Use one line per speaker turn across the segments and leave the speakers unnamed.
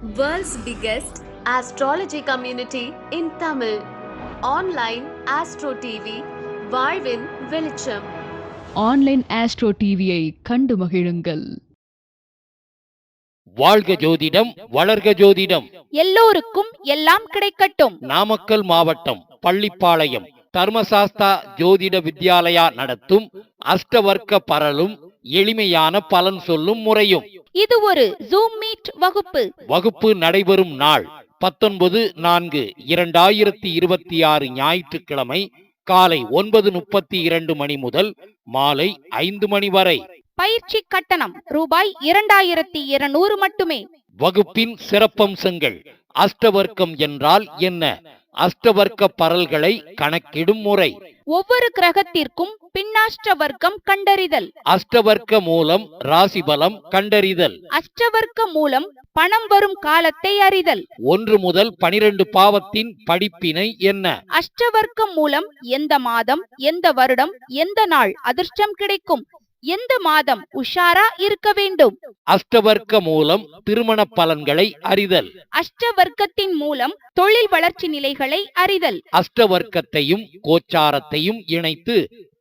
World's biggest astrology community in Tamil. Online Astro TV, வாழ்வின் வெளிச்சம்.
Online astro டிவியை கண்டு மகிழுங்கள்.
வாழ்க ஜோதிடம், வளர்க ஜோதிடம்.
எல்லோருக்கும் எல்லாம் கிடைக்கட்டும்.
நாமக்கல் மாவட்டம் பள்ளிப்பாளையம் தர்மசாஸ்தா ஜோதிட வித்யாலயா நடத்தும் அஷ்டவர்க்க பரலும் எளிமையான பலன் சொல்லும் முறையும்.
இது ஒரு ஜூம் மீட் வகுப்பு.
வகுப்பு நடைபெறும் நாள் 19/4/2026 ஞாயிற்றுக்கிழமை காலை 9:32 மணி முதல் மாலை 5 மணி வரை.
பயிற்சி கட்டணம் ரூபாய் 2200 மட்டுமே.
வகுப்பின் சிறப்பம்சங்கள்: அஷ்டவர்க்கம் என்றால் என்ன, அஷ்டவர்க்க பரல்களை கணக்கிடும் முறை,
ஒவ்வொரு கிரகத்திற்கும் பின்னாஷ்ட வர்க்கம் கண்டறிதல்,
அஷ்டவர்க்க மூலம் ராசிபலம் கண்டறிதல்,
அஷ்டவர்க்க மூலம் பணம் வரும் காலத்தை அறிதல்,
1 முதல் 12 பாவத்தின் படிப்பினை என்ன,
அஷ்டவர்க்கம் மூலம் எந்த மாதம், எந்த வருடம், எந்த நாள் அதிர்ஷ்டம் கிடைக்கும், எந்த மாதம் உஷாரா இருக்க வேண்டும்,
அஷ்டவர்க்க மூலம் திருமண பலன்களை அறிதல்,
அஷ்டவர்க்கத்தின் மூலம் தொழில் வளர்ச்சி நிலைகளை அறிதல்,
அஷ்டவர்க்கத்தையும் கோச்சாரத்தையும் இணைத்து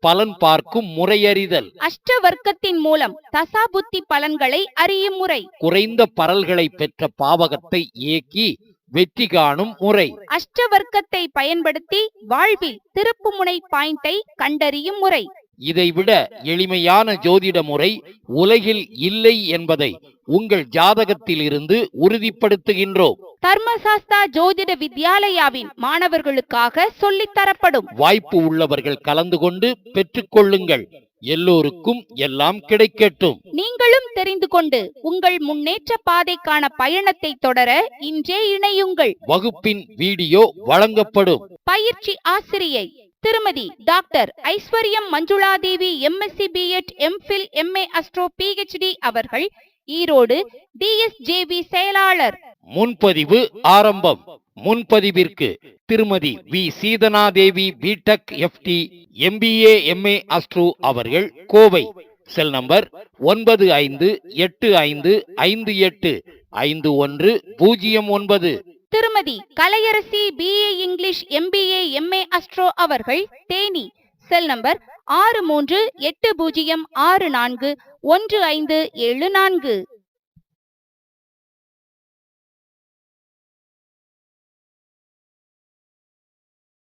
பலன் பார்க்கும் முறையறிதல்,
அஷ்டவர்க்கத்தின் மூலம் தசாபுத்தி பலன்களை அறியும் முறை,
குறைந்த பரல்களை பெற்ற பாவகத்தை இயக்கி வெற்றி காணும் முறை,
அஷ்டவர்க்கத்தை பயன்படுத்தி வாழ்வில் திருப்புமுனை பாயிண்டை கண்டறியும் முறை.
இதைவிட எளிமையான ஜோதிட முறை உலகில் இல்லை என்பதை உங்கள் ஜாதகத்தில் இருந்து உறுதிப்படுத்துகின்றோம்.
தர்மசாஸ்தா ஜோதிட வித்யாலயாவின் மாணவர்களுக்காக சொல்லித் தரப்படும்.
வாய்ப்பு உள்ளவர்கள் கலந்து கொண்டு பெற்றுக்கொள்ளுங்கள். எல்லோருக்கும் எல்லாம் கிடைக்கட்டும்.
நீங்களும் தெரிந்து கொண்டு உங்கள் முன்னேற்ற பாதைக்கான பயணத்தை தொடர இன்றே இணையுங்கள்.
வகுப்பின் வீடியோ வழங்கப்படும்.
பயிற்சி ஆசிரியை திருமதி doctor Aishwaryam Manjuladevi MSc BEd MPhil MA astro PhD அவர்கள், ஈரோடு டிஎஸ்ஜேவி செயலாளர்.
முன்பதிவு ஆரம்பம். முன்பதிவிற்கு திருமதி V Seethanadevi BTech FT MBA MA astro அவர்கள், கோவை. Cell number 958585851009.
திருமதி Kalaiyarasi BA English MBA MA astro அவர்கள், தேனி. Cell number 6380641574.